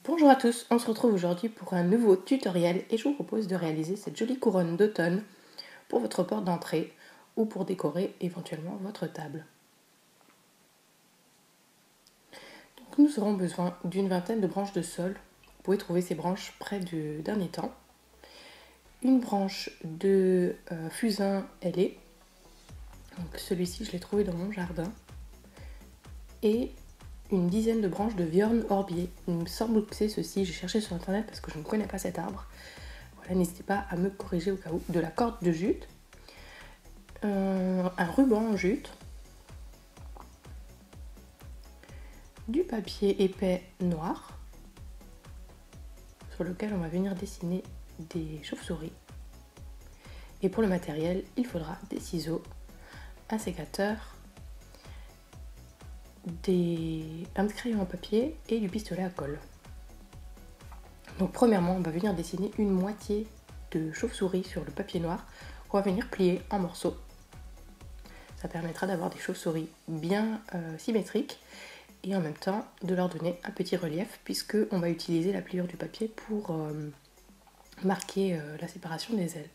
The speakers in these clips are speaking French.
Bonjour à tous, on se retrouve aujourd'hui pour un nouveau tutoriel et je vous propose de réaliser cette jolie couronne d'automne pour votre porte d'entrée ou pour décorer éventuellement votre table. Donc nous aurons besoin d'une vingtaine de branches de saule. Vous pouvez trouver ces branches près d'un étang. Une branche de fusain ailé, donc celui-ci je l'ai trouvé dans mon jardin, et une dizaine de branches de viorne orbier. Il me semble que c'est ceci, j'ai cherché sur internet parce que je ne connais pas cet arbre. Voilà, n'hésitez pas à me corriger au cas où. De la corde de jute, un ruban en jute, du papier épais noir sur lequel on va venir dessiner des chauves-souris. Et pour le matériel, il faudra des ciseaux, un sécateur, un crayon à papier et du pistolet à colle. Donc premièrement, on va venir dessiner une moitié de chauve-souris sur le papier noir qu'on va venir plier en morceaux. Ça permettra d'avoir des chauves-souris bien symétriques et en même temps de leur donner un petit relief puisque on va utiliser la pliure du papier pour marquer la séparation des ailes.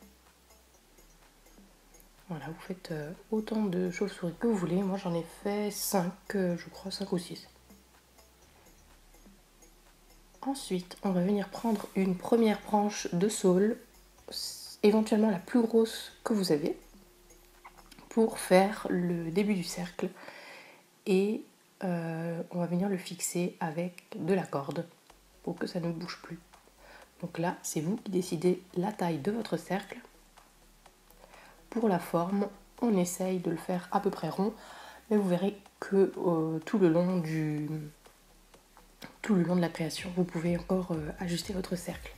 Voilà, vous faites autant de chauves-souris que vous voulez. Moi j'en ai fait 5, je crois 5 ou 6. Ensuite, on va venir prendre une première branche de saule, éventuellement la plus grosse que vous avez, pour faire le début du cercle. Et on va venir le fixer avec de la corde pour que ça ne bouge plus. Donc là, c'est vous qui décidez la taille de votre cercle. Pour la forme, on essaye de le faire à peu près rond, mais vous verrez que tout le long de la création, vous pouvez encore ajuster votre cercle.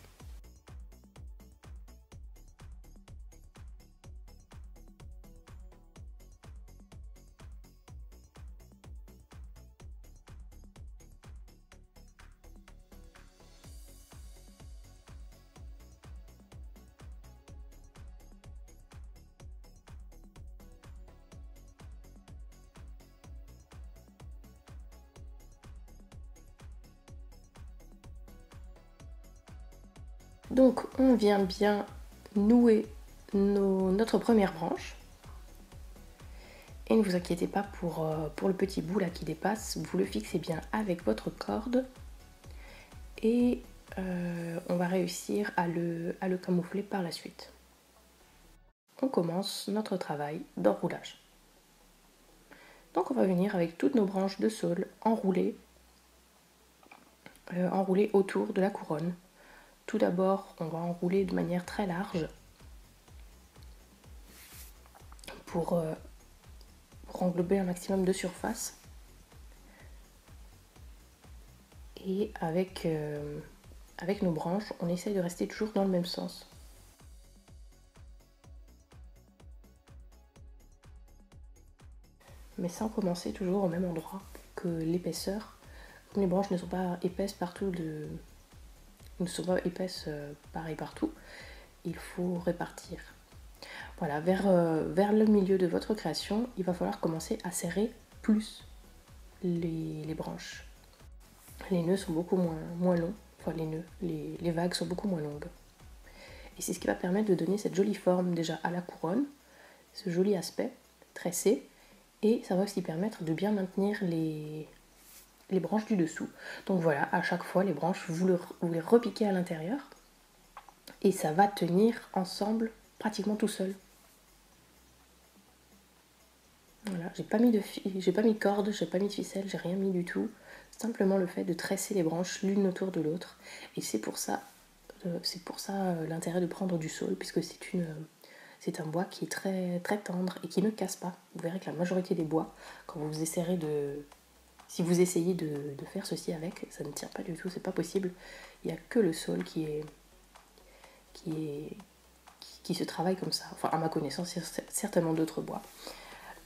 Donc on vient bien nouer notre première branche. Et ne vous inquiétez pas pour le petit bout là qui dépasse, vous le fixez bien avec votre corde et on va réussir à le camoufler par la suite. On commence notre travail d'enroulage. Donc on va venir avec toutes nos branches de saule enrouler autour de la couronne. Tout d'abord, on va enrouler de manière très large pour englober un maximum de surface. Et avec nos branches, on essaye de rester toujours dans le même sens. Mais sans commencer toujours au même endroit que l'épaisseur. Comme les branches ne sont pas épaisses partout, ne sont pas épaisses pareil partout, il faut répartir. Voilà, vers le milieu de votre création, il va falloir commencer à serrer plus les branches. Les nœuds sont beaucoup moins longs, enfin les vagues sont beaucoup moins longues. Et c'est ce qui va permettre de donner cette jolie forme déjà à la couronne, ce joli aspect tressé, et ça va aussi permettre de bien maintenir les branches du dessous. Donc voilà, à chaque fois les branches, vous les repiquez à l'intérieur, et ça va tenir ensemble pratiquement tout seul. Voilà, j'ai pas mis de corde, j'ai pas mis de ficelle, j'ai rien mis du tout. Simplement le fait de tresser les branches l'une autour de l'autre. Et c'est pour ça l'intérêt de prendre du saule, puisque c'est un bois qui est très, très tendre et qui ne casse pas. Vous verrez que la majorité des bois, quand vous essayez si vous essayez de faire ceci avec, ça ne tient pas du tout, c'est pas possible. Il n'y a que le saule qui se travaille comme ça. Enfin, à ma connaissance, il y a certainement d'autres bois,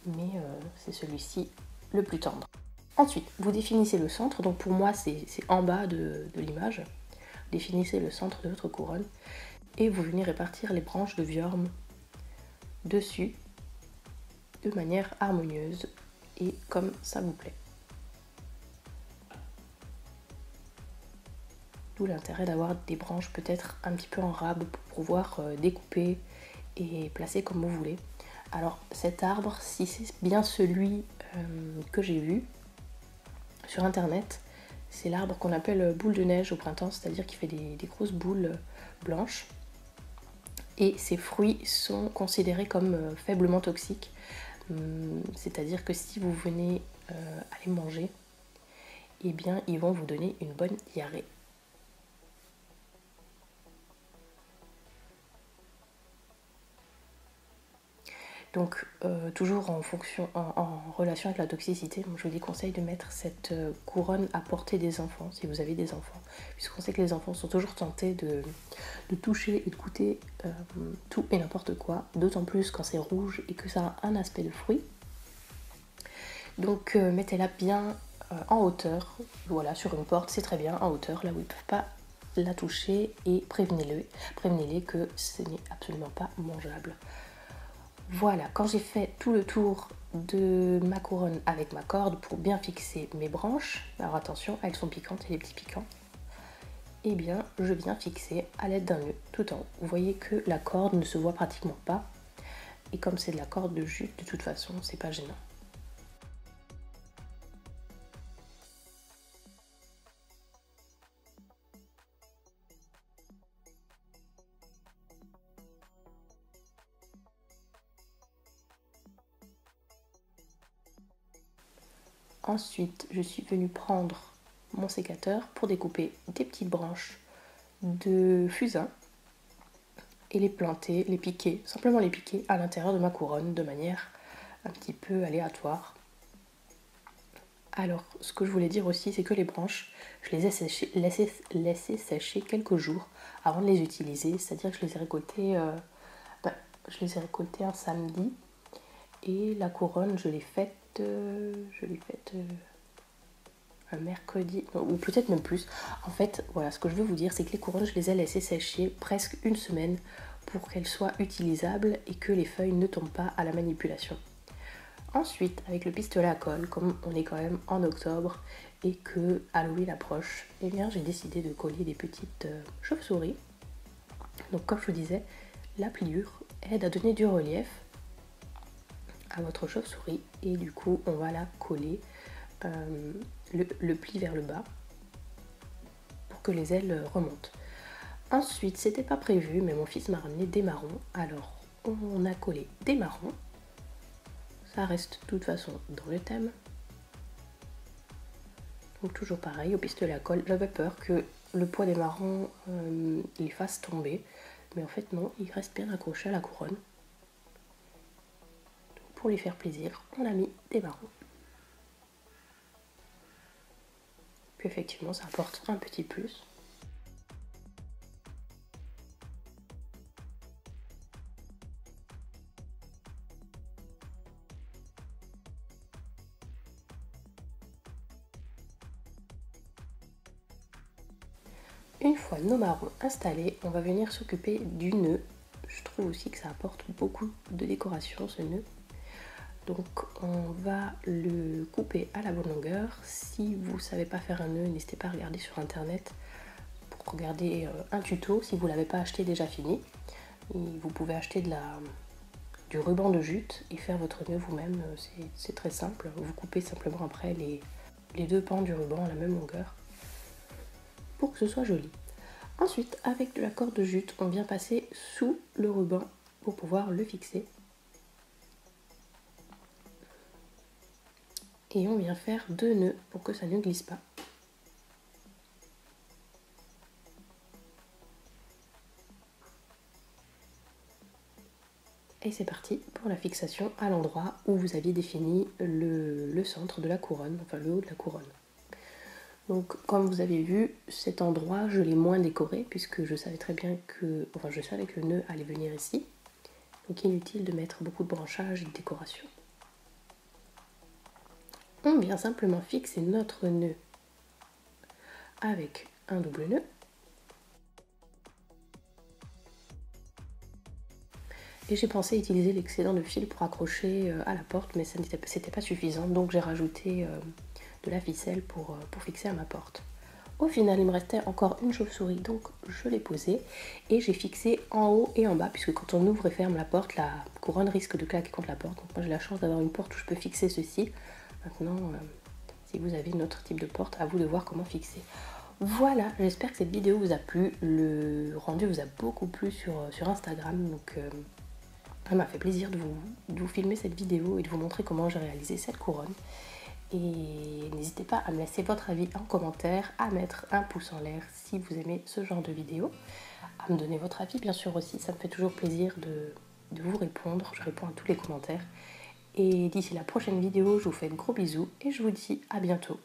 mais c'est celui-ci le plus tendre. Ensuite, vous définissez le centre. Donc pour moi, c'est en bas de l'image. Définissez le centre de votre couronne et vous venez répartir les branches de viorne dessus de manière harmonieuse et comme ça vous plaît. D'où l'intérêt d'avoir des branches peut-être un petit peu en rab pour pouvoir découper et placer comme vous voulez. Alors cet arbre, si c'est bien celui que j'ai vu sur internet, c'est l'arbre qu'on appelle boule de neige au printemps, c'est-à-dire qu'il fait des grosses boules blanches. Et ses fruits sont considérés comme faiblement toxiques. C'est-à-dire que si vous venez à les manger, eh bien ils vont vous donner une bonne diarrhée. Donc toujours en relation avec la toxicité, moi, je vous déconseille de mettre cette couronne à portée des enfants, si vous avez des enfants, puisqu'on sait que les enfants sont toujours tentés de toucher et de goûter tout et n'importe quoi, d'autant plus quand c'est rouge et que ça a un aspect de fruit. Donc mettez-la bien en hauteur, voilà, sur une porte, c'est très bien, en hauteur, là où ils ne peuvent pas la toucher, et prévenez-les que ce n'est absolument pas mangeable. Voilà, quand j'ai fait tout le tour de ma couronne avec ma corde pour bien fixer mes branches, alors attention, elles sont piquantes et les petits piquants, eh bien je viens fixer à l'aide d'un nœud tout en haut. Vous voyez que la corde ne se voit pratiquement pas, et comme c'est de la corde de jute, de toute façon, c'est pas gênant. Ensuite, je suis venue prendre mon sécateur pour découper des petites branches de fusain et les planter, les piquer, simplement les piquer à l'intérieur de ma couronne de manière un petit peu aléatoire. Alors, ce que je voulais dire aussi, c'est que les branches, je les ai laissées sécher quelques jours avant de les utiliser, c'est-à-dire que je les ai récoltées un samedi, et la couronne, je l'ai faite un mercredi, ou peut-être même plus. En fait, voilà, ce que je veux vous dire, c'est que les couronnes, je les ai laissées sécher presque une semaine pour qu'elles soient utilisables et que les feuilles ne tombent pas à la manipulation. Ensuite, avec le pistolet à colle, comme on est quand même en octobre et que Halloween approche, eh bien j'ai décidé de coller des petites chauves-souris. Donc comme je vous disais, la pliure aide à donner du relief à votre chauve-souris, et du coup on va la coller le pli vers le bas pour que les ailes remontent. Ensuite, c'était pas prévu, mais mon fils m'a ramené des marrons, alors on a collé des marrons. Ça reste de toute façon dans le thème. Donc toujours pareil, au pistolet à colle. J'avais peur que le poids des marrons les fasse tomber, mais en fait non, ils restent bien accrochés à la couronne. Donc, pour lui faire plaisir, on a mis des marrons. Puis effectivement, ça apporte un petit plus. Une fois nos marrons installés, on va venir s'occuper du nœud. Je trouve aussi que ça apporte beaucoup de décoration, ce nœud. Donc on va le couper à la bonne longueur. Si vous ne savez pas faire un nœud, n'hésitez pas à regarder sur internet pour regarder un tuto si vous ne l'avez pas acheté déjà fini. Et vous pouvez acheter du ruban de jute et faire votre nœud vous-même, c'est très simple. Vous coupez simplement après les deux pans du ruban à la même longueur pour que ce soit joli. Ensuite, avec de la corde de jute, on vient passer sous le ruban pour pouvoir le fixer. Et on vient faire 2 nœuds pour que ça ne glisse pas. Et c'est parti pour la fixation à l'endroit où vous aviez défini le centre de la couronne, enfin le haut de la couronne. Donc comme vous avez vu, cet endroit je l'ai moins décoré puisque je savais très bien que, je savais que le nœud allait venir ici. Donc inutile de mettre beaucoup de branchages et de décoration. On vient simplement fixer notre nœud avec un double nœud. Et j'ai pensé utiliser l'excédent de fil pour accrocher à la porte, mais c'était pas suffisant, donc j'ai rajouté de la ficelle pour fixer à ma porte. Au final, il me restait encore une chauve-souris, donc je l'ai posée et j'ai fixé en haut et en bas, puisque quand on ouvre et ferme la porte, la couronne risque de claquer contre la porte. Donc moi j'ai la chance d'avoir une porte où je peux fixer ceci. Maintenant, si vous avez un autre type de porte, à vous de voir comment fixer. Voilà, j'espère que cette vidéo vous a plu. Le rendu vous a beaucoup plu sur Instagram, donc ça m'a fait plaisir de vous filmer cette vidéo et de vous montrer comment j'ai réalisé cette couronne. Et n'hésitez pas à me laisser votre avis en commentaire, à mettre un pouce en l'air si vous aimez ce genre de vidéo, à me donner votre avis bien sûr aussi, ça me fait toujours plaisir de vous répondre, je réponds à tous les commentaires. Et d'ici la prochaine vidéo, je vous fais de gros bisous et je vous dis à bientôt.